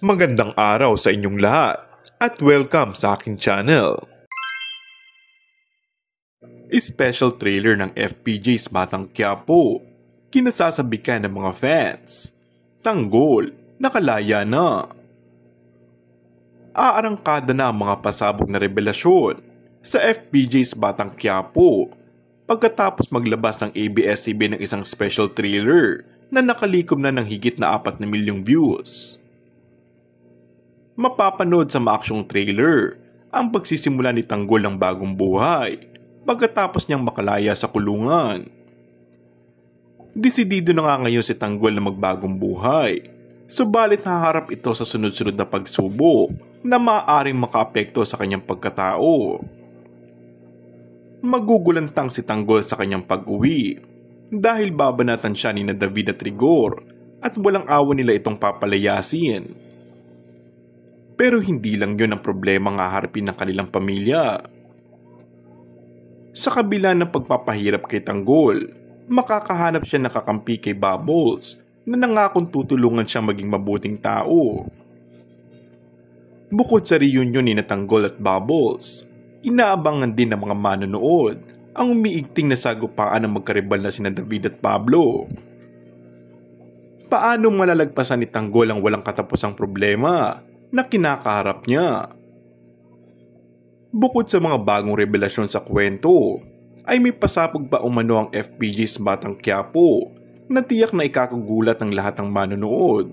Magandang araw sa inyong lahat at welcome sa aking channel. Special trailer ng FPJ's Batang Quiapo, kinasasabikan ng mga fans. Tanggol, nakalaya na. Aarangkada na ang mga pasabog na revelasyon sa FPJ's Batang Quiapo pagkatapos maglabas ng ABS-CBN ng isang special trailer na nakalikom na ng higit na 4 na milyong views. Mapapanood sa maaksyong trailer ang pagsisimula ni Tanggol ng bagong buhay pagkatapos niyang makalaya sa kulungan. Desidido na nga ngayon si Tanggol na magbagong buhay, subalit haharap ito sa sunod-sunod na pagsubok na maaaring makaapekto sa kanyang pagkatao. Magugulantang si Tanggol sa kanyang pag-uwi dahil babanatan siya ni David at Rigor at walang awa nila itong papalayasin. Pero hindi lang yun ang problema nga harapin ng kanilang pamilya. Sa kabila ng pagpapahirap kay Tanggol, makakahanap siya ng kakampi kay Bubbles na nangakong tutulungan siya maging mabuting tao. Bukod sa reunion ni Tanggol at Bubbles, inaabangan din ng mga manonood ang umiigting na sagupaan ng magkaribal na sina David at Pablo. Paano malalagpasan ni Tanggol ang walang katapusang problema na kinakaharap niya? Bukod sa mga bagong revelasyon sa kwento, ay may pasabog pa umano ang FPJ's Batang Quiapo na tiyak na ikakagulat ng lahat ng manonood.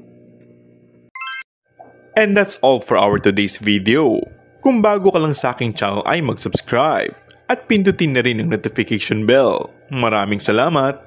And that's all for our today's video. Kung bago ka lang sa aking channel ay mag-subscribe at pindutin na rin ang notification bell. Maraming salamat!